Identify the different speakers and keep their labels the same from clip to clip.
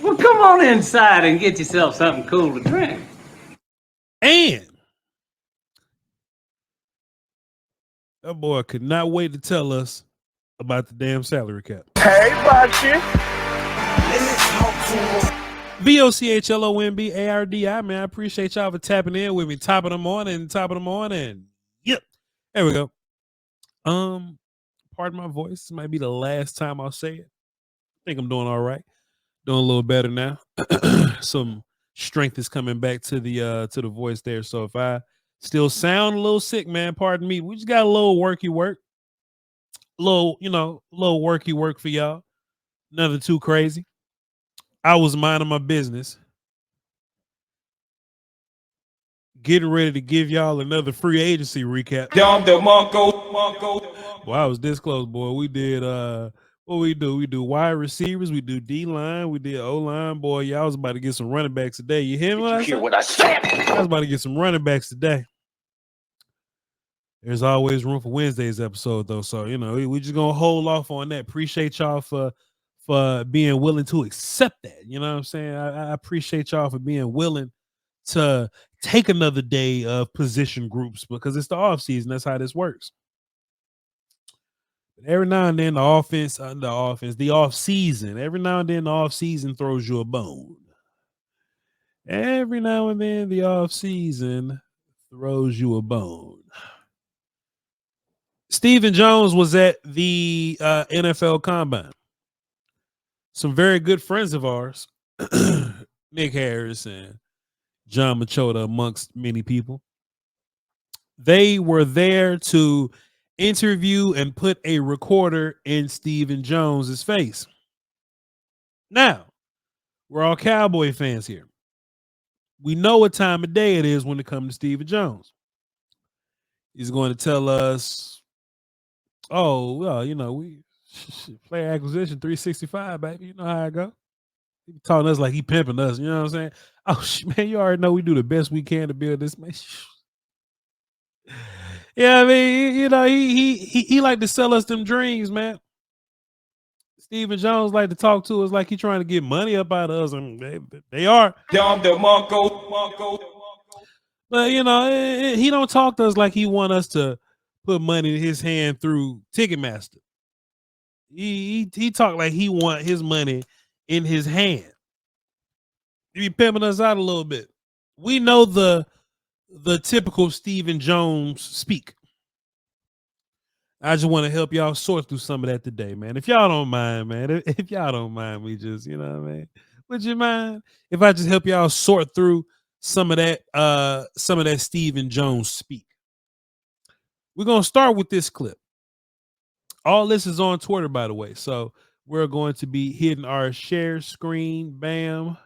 Speaker 1: Well, come on inside and get yourself something cool to drink.
Speaker 2: And that boy could not wait to tell us about the damn salary cap.
Speaker 3: Hey, Voch.
Speaker 2: VOCHLOMBARDI, man. I appreciate y'all for tapping in with me. Top of the morning. Yep. There we go. Pardon my voice. This might be the last time I'll say it. I think I'm doing all right. Doing a little better now. Some strength is coming back to the voice there. So if I still sound a little sick, man, pardon me. We just got a little worky work. Little worky work for y'all. Nothing too crazy. I was minding my business, getting ready to give y'all another free agency recap. Well, I was this close, boy. We did what we do? We do wide receivers, we do D-line, we did O-line, boy. Y'all was about to get some running backs today. You hear me?
Speaker 3: What I said?
Speaker 2: I was about to get some running backs today. There's always room for Wednesday's episode, though. So, we just gonna hold off on that. Appreciate y'all for being willing to accept that. You know what I'm saying? I appreciate y'all for being willing to take another day of position groups because it's the off season. That's how this works. But every now and then the off season, every now and then the off season throws you a bone. Every now and then the off season throws you a bone. Stephen Jones was at the NFL Combine. Some very good friends of ours, Nick Harris and John Machota, amongst many people. They were there to interview and put a recorder in Stephen Jones's face. Now, we're all Cowboy fans here. We know what time of day it is when it comes to Stephen Jones. He's going to tell us, oh, well, we player acquisition 365, baby. You know how I go. He talking to us like he pimping us. You know what I'm saying? Oh, man, you already know we do the best we can to build this, man. Yeah, I mean, he like to sell us them dreams, man. Stephen Jones like to talk to us like he trying to get money up out of us. I mean, they are. But, he don't talk to us like he want us to put money in his hand through Ticketmaster. He talked like he want his money in his hand. He be pimping us out a little bit. We know the typical Stephen Jones speak. I just want to help y'all sort through some of that today, man. If y'all don't mind, man. If y'all don't mind me just, what I mean? Would you mind if I just help y'all sort through some of that Stephen Jones speak? We're going to start with this clip. All this is on Twitter, by the way. So we're going to be hitting our share screen. Bam.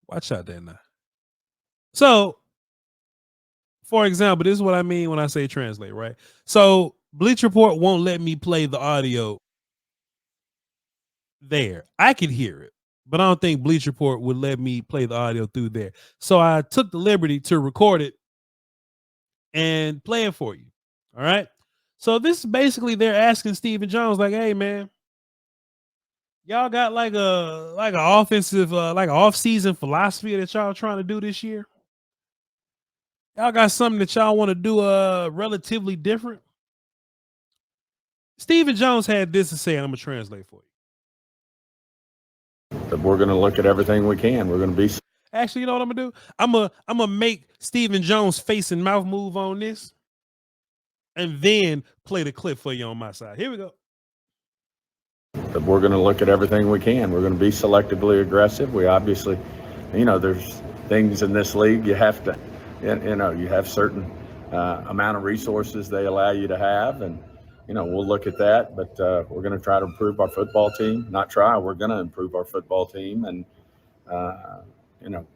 Speaker 2: Watch out there now. So, for example, this is what I mean when I say translate, right? So Bleach Report won't let me play the audio there. I can hear it, but I don't think Bleach Report would let me play the audio through there. So I took the liberty to record it and play it for you. All right. So this is basically they're asking Stephen Jones, like, hey man, y'all got like an offensive, like an off-season philosophy that y'all trying to do this year? Y'all got something that y'all want to do relatively different? Stephen Jones had this to say, and I'm gonna translate for
Speaker 4: you. But we're gonna look at everything we can. We're gonna be
Speaker 2: actually, you know what I'm gonna do? I'm gonna make Stephen Jones face and mouth move on this. And then play the clip for you on my side. Here we go.
Speaker 4: But we're going to look at everything we can. We're going to be selectively aggressive. We obviously, there's things in this league you have to, you have certain amount of resources they allow you to have. And, we'll look at that. But we're going to try to improve our football team. Not try, we're going to improve our football team. And,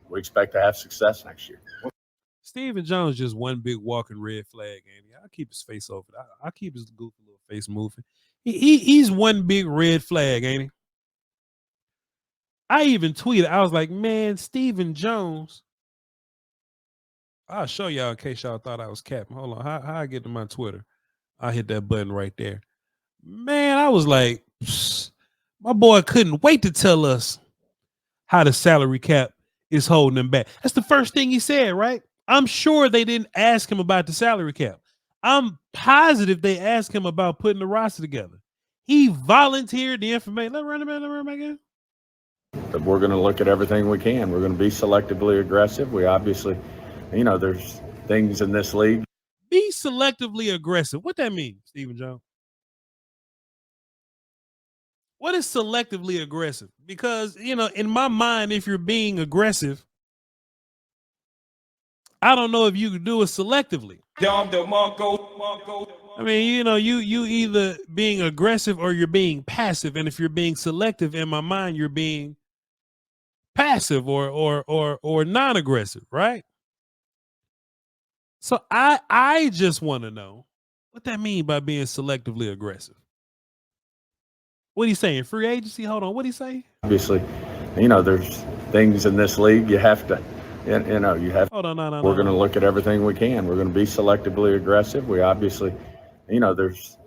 Speaker 4: we expect to have success next year.
Speaker 2: Stephen Jones just one big walking red flag, Andy. I'll keep his face over. I'll keep his goofy little face moving. He's one big red flag, ain't he? I even tweeted. I was like, man, Stephen Jones. I'll show y'all in case y'all thought I was capping. Hold on. How I get to my Twitter? I'll hit that button right there. Man, I was like, My boy couldn't wait to tell us how the salary cap is holding him back. That's the first thing he said, right? I'm sure they didn't ask him about the salary cap. I'm positive they asked him about putting the roster together. He volunteered the information. Let me run it back again.
Speaker 4: But we're going to look at everything we can. We're going to be selectively aggressive. We obviously, there's things in this league.
Speaker 2: Be selectively aggressive. What that mean, Stephen Jones? What is selectively aggressive? Because, in my mind, if you're being aggressive, I don't know if you can do it selectively. I mean, you either being aggressive or you're being passive. And if you're being selective, in my mind, you're being passive or non-aggressive, right? So I just want to know what that mean by being selectively aggressive. What he saying? Free agency? Hold on. What he say?
Speaker 4: Obviously, there's things in this league you have to, you have.
Speaker 2: Hold on, no.
Speaker 4: We're going to look at everything we can. We're going to be selectively aggressive. We obviously, there's.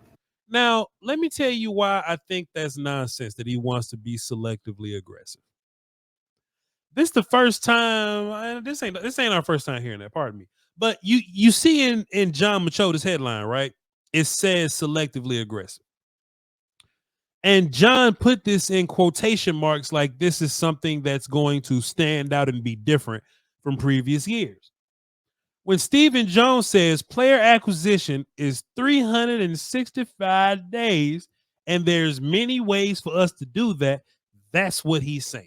Speaker 2: Now, let me tell you why I think that's nonsense that he wants to be selectively aggressive. This the first time. This ain't our first time hearing that. Pardon me. But you see in John Machoda's headline, right? It says selectively aggressive. And John put this in quotation marks like this is something that's going to stand out and be different from previous years. When Stephen Jones says player acquisition is 365 days and there's many ways for us to do that, that's what he's saying.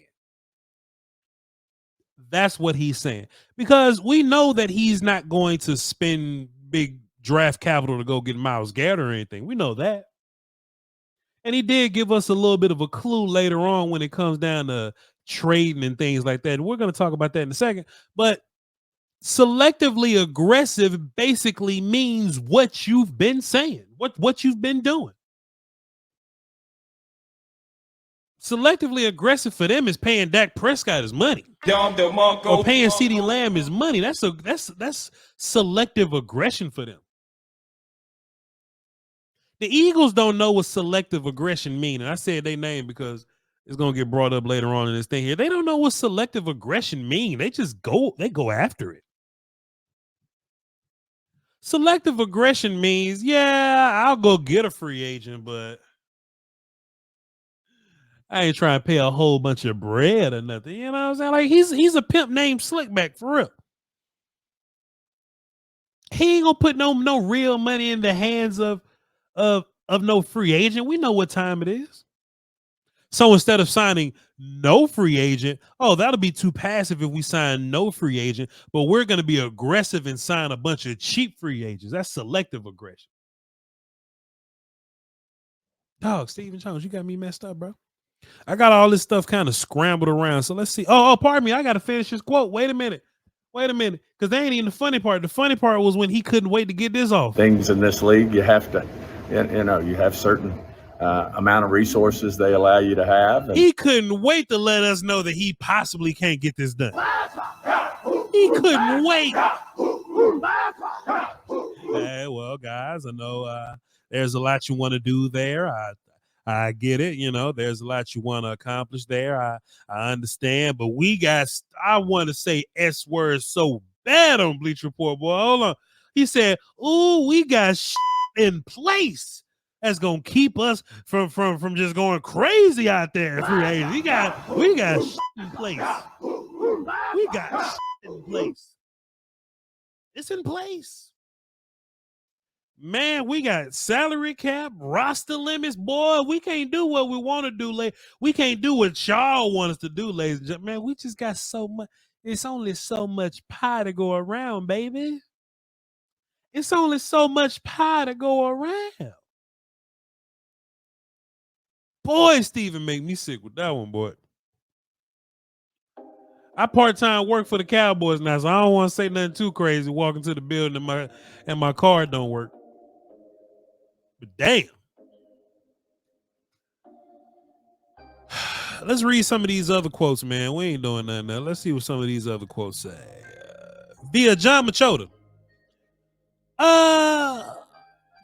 Speaker 2: That's what he's saying. Because we know that he's not going to spend big draft capital to go get Myles Garrett or anything. We know that. And he did give us a little bit of a clue later on when it comes down to trading and things like that. And we're going to talk about that in a second. But selectively aggressive basically means what you've been saying, what you've been doing. Selectively aggressive for them is paying Dak Prescott his money. Or paying CeeDee Lamb his money. That's selective aggression for them. The Eagles don't know what selective aggression means. And I said their name because it's going to get brought up later on in this thing here. They don't know what selective aggression means. They just go after it. Selective aggression means, yeah, I'll go get a free agent, but I ain't trying to pay a whole bunch of bread or nothing. You know what I'm saying? Like he's a pimp named Slickback for real. He ain't gonna put no real money in the hands of no free agent. We know what time it is. So instead of signing no free agent, that'll be too passive if we sign no free agent, but we're going to be aggressive and sign a bunch of cheap free agents. That's selective aggression. Dog, Stephen Jones, you got me messed up, bro. I got all this stuff kind of scrambled around. So let's see. Pardon me. I got to finish this quote. Wait a minute. Because they ain't even the funny part. The funny part was when he couldn't wait to get this off.
Speaker 4: Things in this league, you have to, you have certain amount of resources they allow you to have. And
Speaker 2: he couldn't wait to let us know that he possibly can't get this done. He couldn't wait. Hey, well, guys, I know there's a lot you want to do there. I get it. There's a lot you want to accomplish there. I understand. But I want to say S words so bad on Bleach Report, boy. Hold on. He said, we got shit in place that's gonna keep us from just going crazy out there in free agents. We got shit in place. We got shit in place. It's in place. Man, we got salary cap, roster limits, boy. We can't do what we want to do. We can't do what y'all want us to do, ladies and gentlemen. Man, we just got so much. It's only so much pie to go around, baby. It's only so much pie to go around. Boy, Steven make me sick with that one, boy. I part-time work for the Cowboys now, so I don't want to say nothing too crazy walking to the building and my card don't work. But damn. Let's read some of these other quotes, man. We ain't doing nothing now. Let's see what some of these other quotes say. Via John Machoda.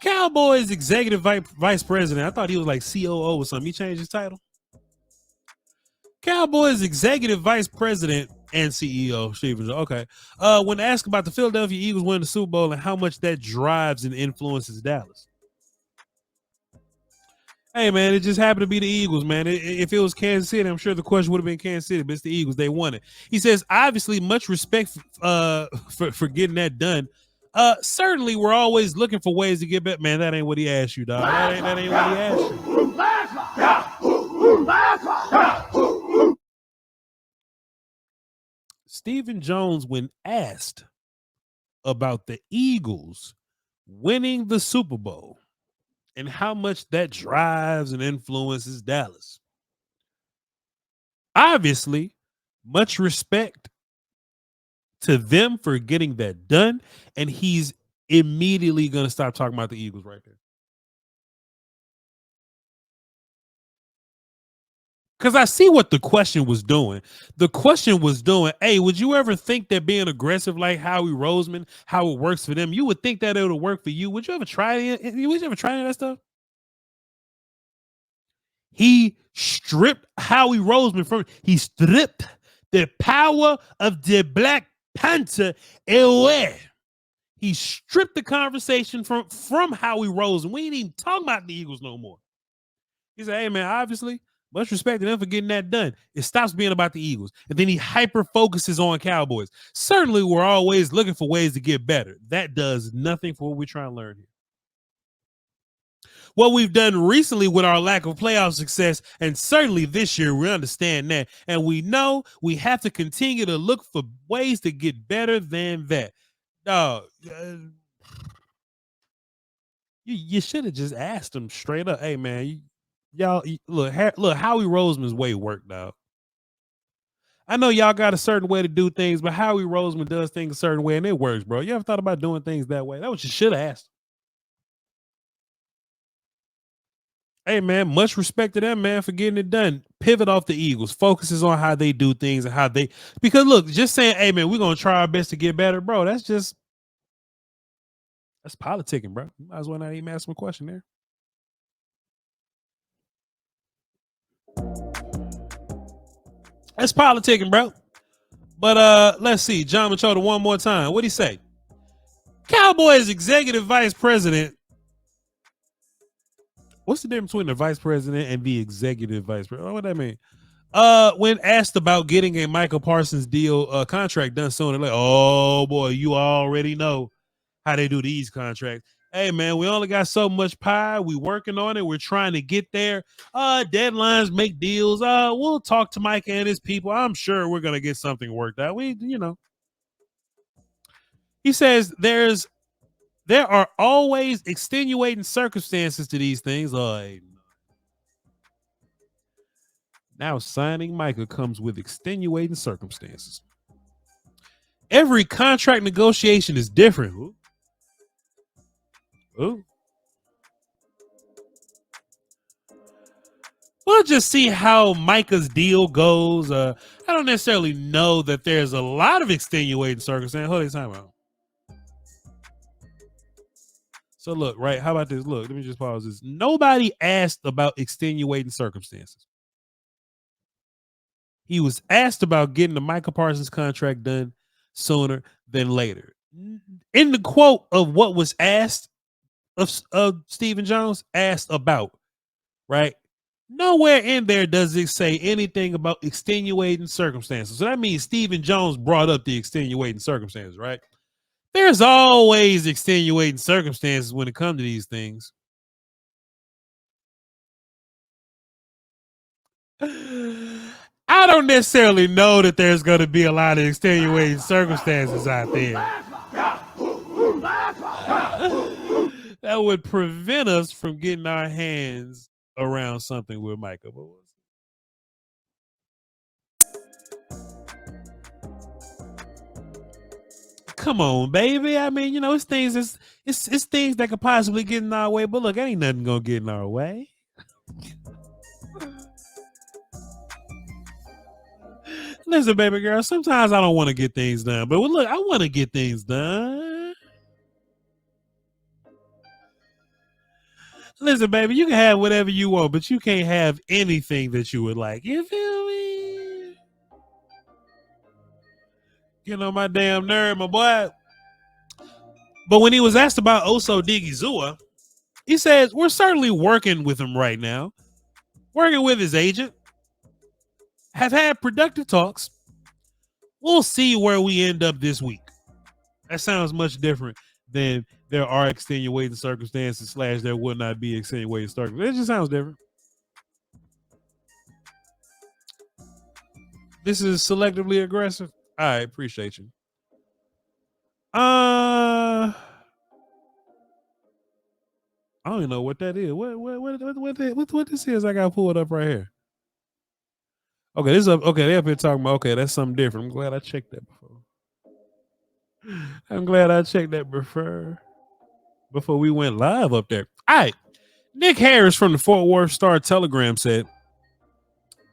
Speaker 2: Cowboys executive vice president. I thought he was like COO or something. He changed his title. Cowboys executive vice president and CEO Stephen Jones. Okay. When asked about the Philadelphia Eagles winning the Super Bowl and how much that drives and influences Dallas. Hey man, it just happened to be the Eagles, man. If it was Kansas City, I'm sure the question would have been Kansas City, but it's the Eagles. They won it. He says, obviously, much respect for getting that done. Certainly, we're always looking for ways to get better. Man, that ain't what he asked you, dog. That ain't what he asked you. Stephen Jones, when asked about the Eagles winning the Super Bowl and how much that drives and influences Dallas. Obviously, much respect to them for getting that done, and he's immediately going to stop talking about the Eagles right there. Because I see what the question was doing. The question was doing, hey, would you ever think that being aggressive like Howie Roseman, how it works for them, you would think that it would work for you? Would you ever try it? Would you ever try any of that stuff? He stripped Howie Roseman from, he stripped the power of the Black Panther away. He stripped the conversation from Howie Roseman. We ain't even talking about the Eagles no more. He said, hey, man, obviously, much respect to them for getting that done. It stops being about the Eagles. And then he hyper focuses on Cowboys. Certainly, we're always looking for ways to get better. That does nothing for what we're trying to learn here. What we've done recently with our lack of playoff success, and certainly this year, we understand that. And we know we have to continue to look for ways to get better than that. You should have just asked him straight up, hey, man, y'all look, Howie Roseman's way worked, dog. I know y'all got a certain way to do things, but Howie Roseman does things a certain way, and it works, bro. You ever thought about doing things that way? That's what you should have asked. Hey, man, much respect to them, man, for getting it done. Pivot off the Eagles. Focuses on how they do things and how they... Because, look, just saying, hey, man, we're going to try our best to get better, bro, that's politicking, bro. You might as well not even ask him a question there. That's politicking, bro. But let's see. John Machota one more time. What'd he say? Cowboys executive vice president. What's the difference between the vice president and the executive vice president? What that mean? When asked about getting a Michael Parsons deal contract done sooner, like, oh boy, you already know how they do these contracts. Hey man, we only got so much pie. We working on it. We're trying to get there. Deadlines make deals. We'll talk to Mike and his people. I'm sure we're gonna get something worked out. He says there are always extenuating circumstances to these things. Now signing Micah comes with extenuating circumstances. Every contract negotiation is different. Ooh. We'll just see how Micah's deal goes. I don't necessarily know that there's a lot of extenuating circumstances. Hold on, time out. So look, right, how about this? Look, let me just pause this. Nobody asked about extenuating circumstances. He was asked about getting the Michael Parsons contract done sooner than later. In the quote of what was asked of Stephen Jones, asked about, right? Nowhere in there does it say anything about extenuating circumstances. So that means Stephen Jones brought up the extenuating circumstances, right? There's always extenuating circumstances when it comes to these things. I don't necessarily know that there's going to be a lot of extenuating circumstances out there that would prevent us from getting our hands around something with Michael. Come on, baby. I mean, it's things it's things that could possibly get in our way, but look, ain't nothing gonna get in our way. Listen, baby girl, sometimes I don't want to get things done, but look, I want to get things done. Listen, baby, you can have whatever you want, but you can't have anything that you would like. You feel me? Getting on my damn nerve, my boy. But when he was asked about Oso Digizua, he says, we're certainly working with him right now, working with his agent, have had productive talks. We'll see where we end up this week. That sounds much different than there are extenuating circumstances / there would not be extenuating circumstances. It just sounds different. This is selectively aggressive. I appreciate you. I don't even know what that is. What this is? I got pulled up right here. Okay, this up. Okay, they up here talking about. Okay, that's something different. I'm glad I checked that before we went live up there. All right, Nick Harris from the Fort Worth Star Telegram said.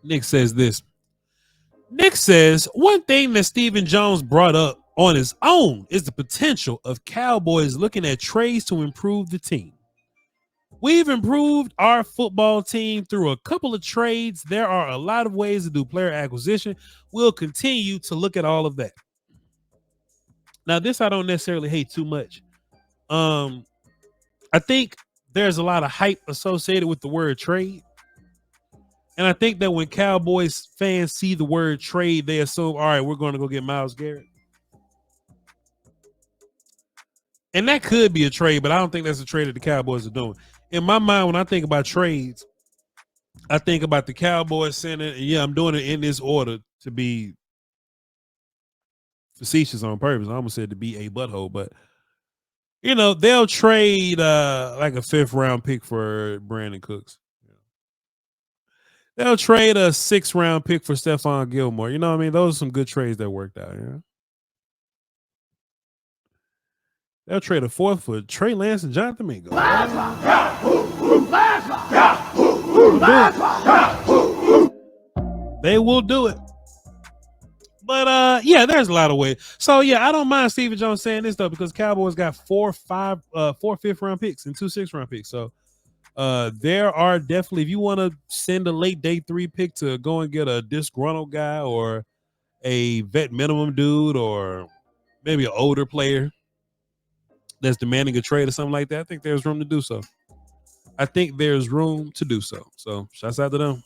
Speaker 2: Nick says this. Nick says one thing that Stephen Jones brought up on his own is the potential of Cowboys looking at trades to improve the team. We've improved our football team through a couple of trades. There are a lot of ways to do player acquisition. We'll continue to look at all of that. Now, this I don't necessarily hate too much. I think there's a lot of hype associated with the word trade. And I think that when Cowboys fans see the word trade, they assume, all right, we're going to go get Myles Garrett. And that could be a trade, but I don't think that's a trade that the Cowboys are doing. In my mind, when I think about trades, I think about the Cowboys saying, yeah, I'm doing it in this order to be facetious on purpose. I almost said to be a butthole, but you know, they'll trade like a 5th round pick for Brandon Cooks. They'll trade a 6th round pick for Stephon Gilmore. You know what I mean? Those are some good trades that worked out. Yeah. They'll trade a 4th for Trey Lance and Jonathan Mingo. They will do it. But yeah, there's a lot of ways. So yeah, I don't mind Stephen Jones saying this though, because Cowboys got 4 5th round picks and 2 6th round picks. So there are definitely, if you want to send a late day 3 pick to go and get a disgruntled guy or a vet minimum dude or maybe an older player that's demanding a trade or something like that, I think there's room to do so. So shouts out to them.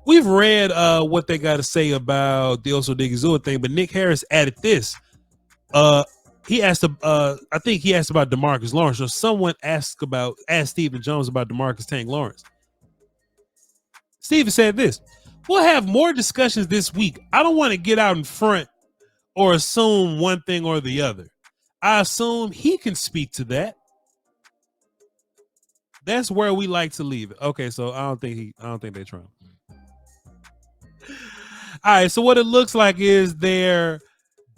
Speaker 2: We've read what they got to say about the Oso Digizua thing, but Nick Harris added this. He asked, I think he asked about DeMarcus Lawrence, or someone asked Stephen Jones about DeMarcus Tank Lawrence. Stephen said this: we'll have more discussions this week. I don't want to get out in front or assume one thing or the other. I assume he can speak to that. That's where we like to leave it. Okay, so I don't think they're trying. All right, so what it looks like is they're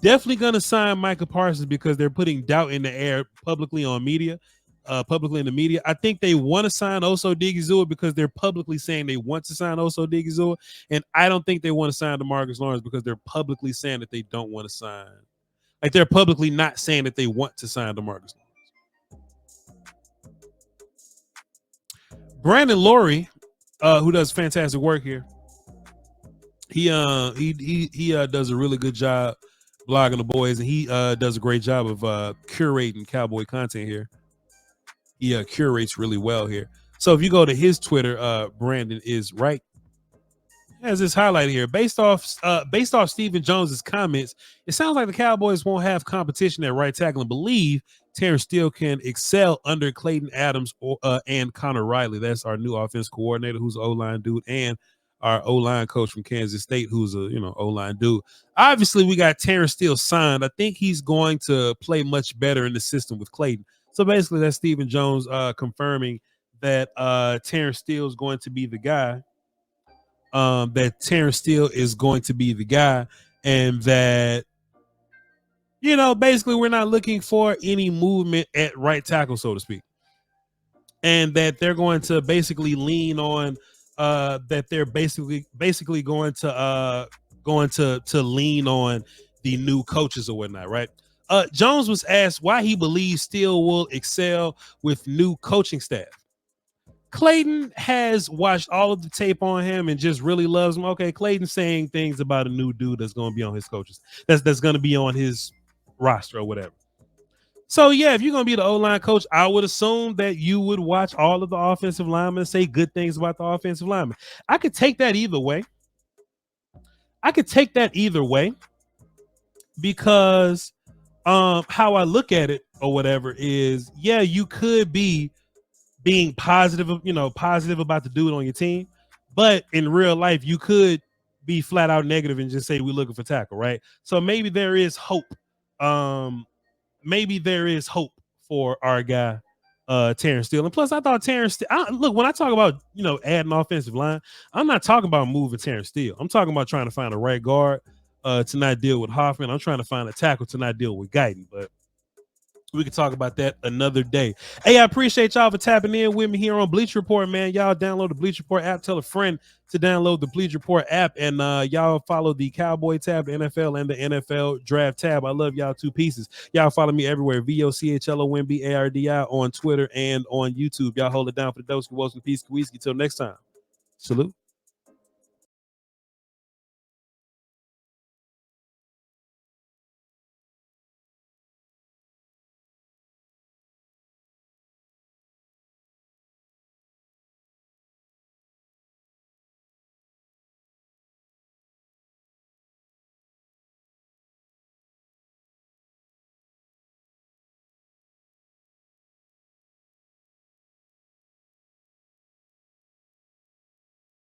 Speaker 2: definitely going to sign Micah Parsons because they're putting doubt in the air publicly in the media. I think they want to sign Oso Digizua because they're publicly saying they want to sign Oso Digizua, and I don't think they want to sign DeMarcus Lawrence because they're publicly saying that they don't want to sign. Like, they're publicly not saying that they want to sign DeMarcus Lawrence. Brandon Laurie, who does fantastic work here, he does a really good job blogging the boys, and he does a great job of curating Cowboy content here. He curates really well here. So if you go to his Twitter, Brandon is right. He has this highlight here. Based off Stephen Jones's comments, it sounds like the Cowboys won't have competition at right tackle and believe Terrence Steele can excel under Clayton Adams and Connor Riley. That's our new offense coordinator, who's an O-line dude, and our O-line coach from Kansas State, who's a O-line dude. Obviously, we got Terrence Steele signed. I think he's going to play much better in the system with Clayton. So basically, that's Stephen Jones confirming that Terrence Steele is going to be the guy. And that, basically we're not looking for any movement at right tackle, so to speak. And that they're going to basically lean on that they're basically going to lean on the new coaches or whatnot, right? Jones was asked why he believes Steele will excel with new coaching staff. Clayton has watched all of the tape on him and just really loves him. Okay, Clayton's saying things about a new dude that's going to be on his coaches. That's going to be on his roster or whatever. So yeah, if you're going to be the O-line coach, I would assume that you would watch all of the offensive linemen and say good things about the offensive linemen. I could take that either way. Because how I look at it or whatever is, yeah, you could be being positive, positive about the dude on your team, but in real life, you could be flat out negative and just say we're looking for tackle, right? So maybe there is hope. Maybe there is hope for our guy, Terrence Steele. And plus, I thought Terrence look, when I talk about adding offensive line, I'm not talking about moving Terrence Steele. I'm talking about trying to find a right guard to not deal with Hoffman. I'm trying to find a tackle to not deal with Guyton, but we can talk about that another day. Hey, I appreciate y'all for tapping in with me here on Bleach Report, man. Y'all download the Bleach Report app. Tell a friend to download the Bleach Report app, and y'all follow the Cowboy tab, the NFL, and the NFL Draft tab. I love y'all two pieces. Y'all follow me everywhere, VOCHLOMBARDI on Twitter and on YouTube. Y'all hold it down for the Dose Peace. Till next time. Salute.